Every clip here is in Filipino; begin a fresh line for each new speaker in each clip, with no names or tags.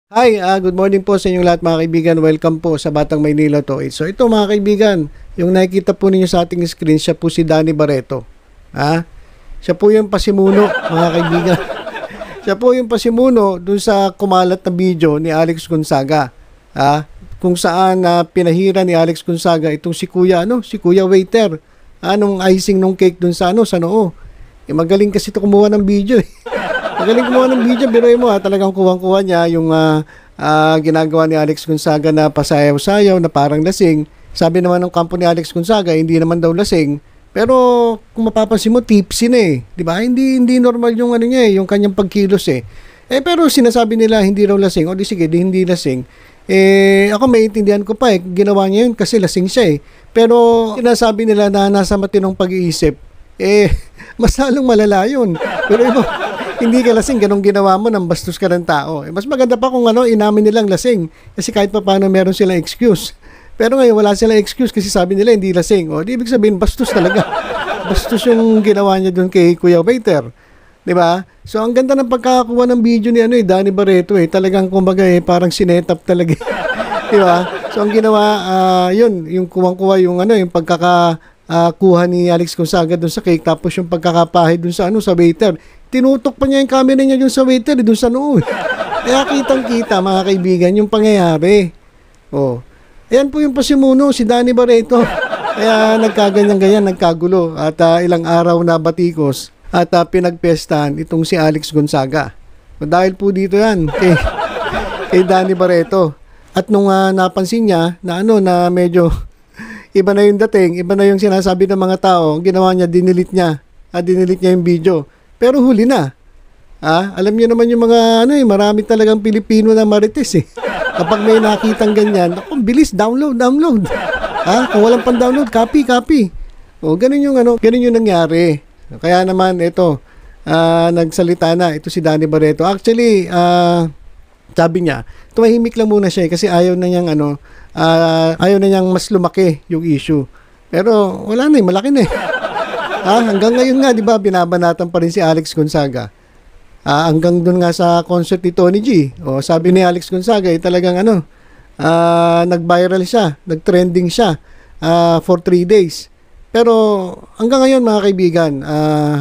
Hi, good morning po sa inyong lahat mga kaibigan. Welcome po sa Batang Maynila to. So ito mga kaibigan, yung nakikita po ninyo sa ating screen, siya po si Danny Barreto. Siya po yung pasimuno mga kaibigan. Siya po yung pasimuno dun sa kumalat na video ni Alex Gonzaga. Kung saan pinahira ni Alex Gonzaga itong si Kuya Waiter. Nung icing nung cake dun sa noo. Magaling kasi ito kumuha ng video eh. Magaling kumuha ng video, biruin mo talagang kuwang-kuha niya yung ginagawa ni Alex Gonzaga na pasayaw-sayaw na parang lasing. Sabi naman ng kampo ni Alex Gonzaga, hindi naman daw lasing. Pero kung mapapansin mo, tipsy na eh. Di ba? Hindi normal yung niya yung kanyang pagkilos eh. Pero sinasabi nila hindi raw lasing. O di sige, hindi lasing. Ako maintindihan ko pa eh. Ginawa niya yun kasi lasing siya eh. Pero sinasabi nila na nasa matinong pag-iisip. Mas lalong malala yun. Pero iba, hindi ka lasing, ganong ginawa mo nang bastos ka ng tao. Mas maganda pa kung inamin nilang lasing. Kasi kahit pa paano meron silang excuse. Pero ngayon wala silang excuse kasi sabi nila hindi lasing. Di ibig sabihin bastos talaga. Bastos yung ginawa niya doon kay Kuya Waiter. Diba? So ang ganda ng pagkakakuha ng video ni Danny Barreto Talagang kumbaga parang sinetap talaga. Diba? So ang ginawa, yun, yung kuwang-kuha yung yung kuha ni Alex Gonzaga doon sa cake, tapos yung pagkakapahid doon sa sa waiter. Tinutok pa niya yung camera niya doon sa waiter, doon sa noo. Kaya kitang-kita mga kaibigan yung pangyayari. Ayan po yung pasimuno, si Danny Barreto. Kaya nagkaganyan-ganyan, nagkagulo at ilang araw na batikos at pinagpestahan itong si Alex Gonzaga. Dahil po dito yan kay Danny Barreto. At nung napansin niya na na medyo iba na yung dating, iba na yung sinasabi ng mga tao, ginawa niya, dinilit niya yung video. Pero huli na. Alam niyo naman yung mga marami talagang Pilipino na marites eh. Kapag may nakitang ganyan, bilis, download. Kung walang pan-download, copy. Ganun yung nangyari. Kaya naman ito, nagsalita na ito si Danny Barreto. Actually, sabi niya, tumahimik lang muna siya kasi ayaw na niyang mas lumaki yung issue. Pero wala na malaki na eh. Hanggang ngayon nga, di ba, binabanatan pa rin si Alex Gonzaga. Hanggang dun nga sa concert ni Tony G. Sabi ni Alex Gonzaga, talagang nag-viral siya, nag-trending siya for 3 days. Pero hanggang ngayon mga kaibigan,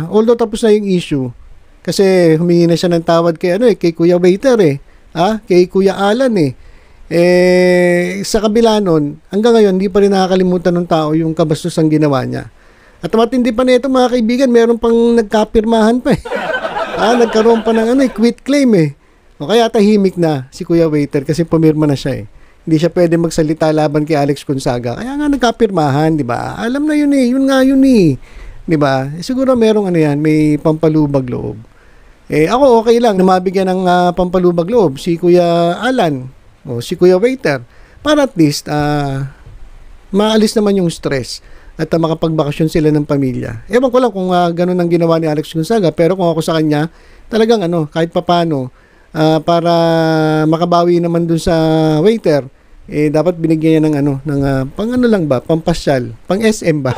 although tapos na yung issue, kasi humingi na siya ng tawad kay Kuya Waiter kay Kuya Alan sa kabila nun, hanggang ngayon, hindi pa rin nakakalimutan ng tao yung kabastos ang ginawa niya. At matindi pa nito mga kaibigan, meron pang nagkapirmahan pa nagkaroon pa ng quit claim O kaya tahimik na si Kuya Waiter kasi pumirma na siya Hindi siya pwede magsalita laban kay Alex Gonzaga. Kaya nga nagkapirmahan, di ba? Alam na yun yun nga yun di ba? Siguro merong may pampalubag loob. Ako okay lang na mabigyan ng pampalubag loob si Kuya Alan o si Kuya Waiter para at least maalis naman yung stress at makapagbakasyon sila ng pamilya. Ewan ko lang kung ganun ang ginawa ni Alex Gonzaga, pero kung ako sa kanya, talagang kahit papano para makabawi naman dun sa waiter, dapat binigyan niya ng pang lang ba, pampasyal, pang SM ba?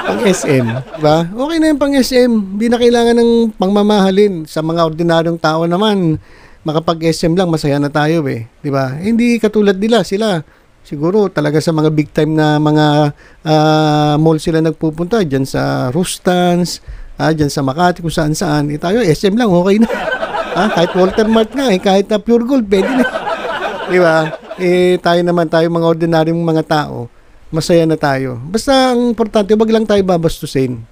Pang SM, ba? Okay na yung pang SM, hindi na kailangan ng pangmamahalin. Sa mga ordinaryong tao naman, makapag-SM lang, masaya na tayo di ba? Hindi katulad nila, sila siguro talaga sa mga big time na mga mall sila nagpupunta, dyan sa Rustans, dyan sa Makati, kung saan-saan. Tayo, SM lang, okay na. Kahit Walter Mart nga, kahit na Pure Gold, pwede na. Di ba? Tayo naman, tayo mga ordinaryong mga tao, masaya na tayo. Basta ang importante, wag lang tayo babastusin.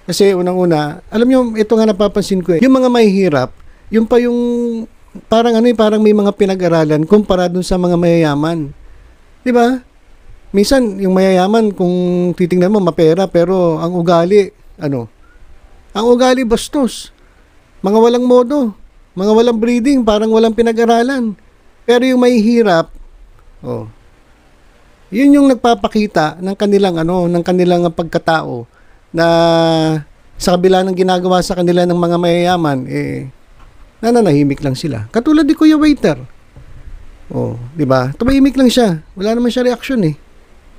Kasi unang-una, alam nyo, ito nga napapansin ko yung mga mahihirap, yung pa yung parang parang may mga pinag-aralan kumpara dun sa mga mayayaman. 'Di ba? Minsan yung mayayaman kung titingnan mo mapera pero ang ugali Ang ugali bastos. Mga walang modo, mga walang breeding, parang walang pinag-aralan. Pero yung mahihirap, yun yung nagpapakita ng kanilang ng kanilang pagkatao na sa kabila ng ginagawa sa kanila ng mga mayayaman nananahimik lang sila. Katulad ni Kuya Waiter. Di ba? Tumahimik lang siya. Wala naman siya reaksyon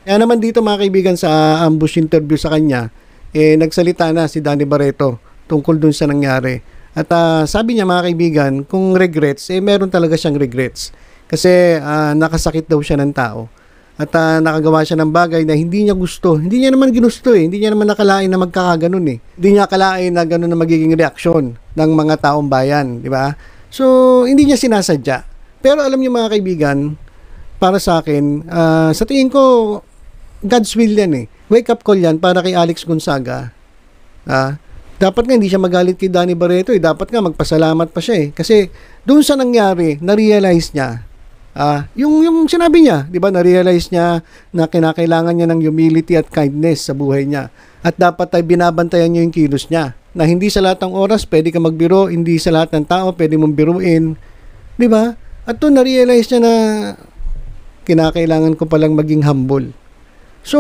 Kaya naman dito mga kaibigan sa ambush interview sa kanya, nagsalita na si Danny Barreto tungkol dun sa nangyari. At sabi niya mga kaibigan, kung regrets, meron talaga siyang regrets. Kasi nakasakit daw siya ng tao. At nakagawa siya ng bagay na hindi niya gusto. Hindi niya naman ginusto Hindi niya naman nakalain na magkakaganon Hindi niya akalain na gano'n na magiging reaksyon ng mga taong bayan. Di ba? So, hindi niya sinasadya. Pero alam niyo mga kaibigan, para sa akin, sa tingin ko, God's will yan Wake up call yan para kay Alex Gonzaga. Dapat nga hindi siya magalit kay Danny Barreto Dapat nga magpasalamat pa siya Kasi doon sa nangyari, na-realize niya yung sinabi niya, 'di ba? Na-realize niya na kinakailangan niya ng humility at kindness sa buhay niya. At dapat ay binabantayan niya yung kilos niya. Na hindi sa lahat ng oras pwede ka magbiro, hindi sa lahat ng tao pwede mong biruin, 'di ba? At doon na-realize niya na kinakailangan ko palang maging humble. So,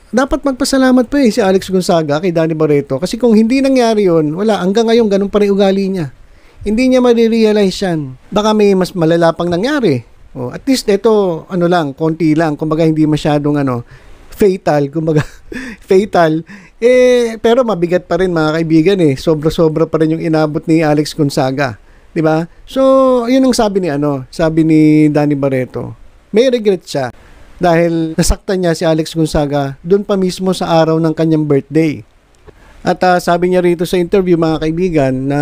dapat magpasalamat pa si Alex Gonzaga kay Danny Barreto kasi kung hindi nangyari 'yon, wala hanggang ngayon ganun pa rin ugali niya. Hindi niya ma-realize yan. Baka may mas malala pang nangyari. At least ito, konti lang. Kumbaga hindi masyadong fatal. Kumbaga, fatal. Pero mabigat pa rin mga kaibigan Sobra-sobra pa rin yung inabot ni Alex Gonzaga. Diba? So, yun ang sabi ni Danny Barreto. May regret siya. Dahil nasaktan niya si Alex Gonzaga doon pa mismo sa araw ng kanyang birthday. At sabi niya rito sa interview mga kaibigan na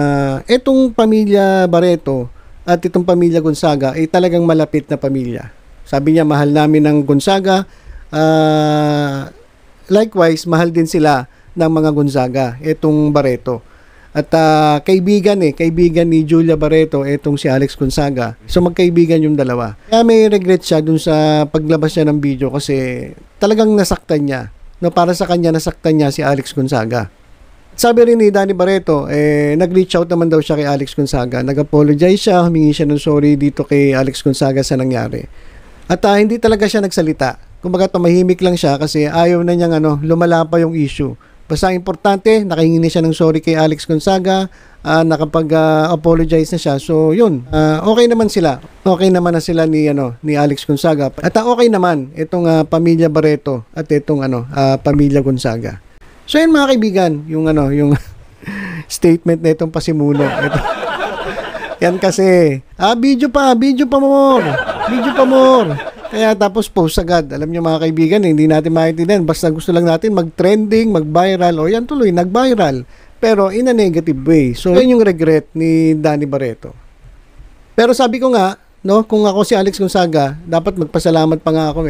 itong pamilya Barreto at itong pamilya Gonzaga ay talagang malapit na pamilya. Sabi niya mahal namin ng Gonzaga, likewise mahal din sila ng mga Gonzaga, itong Barreto. At kaibigan ni Julia Barreto itong si Alex Gonzaga. So magkaibigan yung dalawa. Kaya may regret siya dun sa paglabas niya ng video kasi talagang nasaktan niya. Para sa kanya nasaktan niya si Alex Gonzaga. Sabi rin ni Danny Barreto, nag-reach out naman daw siya kay Alex Gonzaga. Nag-apologize siya, humingi siya ng sorry dito kay Alex Gonzaga sa nangyari. At hindi talaga siya nagsalita. Kumbaga tumahimik lang siya kasi ayaw na niyang lumala pa yung issue. Basta importante, nakahingi siya ng sorry kay Alex Gonzaga, nakapag-apologize na siya. So yun, okay naman sila. Okay naman na sila ni Alex Gonzaga. At okay naman itong pamilya Barreto at itong pamilya Gonzaga. So yun mga kaibigan, yung statement na itong pasimuno. Yan kasi, video pa more. Kaya tapos post agad. Alam niyo mga kaibigan, hindi natin maintindihan. Basta gusto lang natin mag-trending, mag-viral, o yan tuloy, nag-viral. Pero in a negative way. So yun yung regret ni Danny Barreto. Pero sabi ko nga, kung ako si Alex Gonzaga, dapat magpasalamat pa nga ako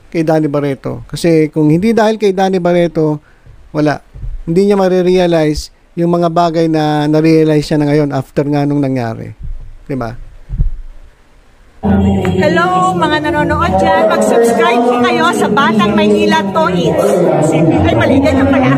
kay Danny Barreto. Kasi kung hindi dahil kay Danny Barreto, wala. Hindi niya marirealize yung mga bagay na na-realize siya na ngayon after nga nung nangyari. Diba?
Hello mga nanonood dyan. Mag-subscribe po kayo sa Batang Maynila Toys. Ay, mali. Ganyan pala.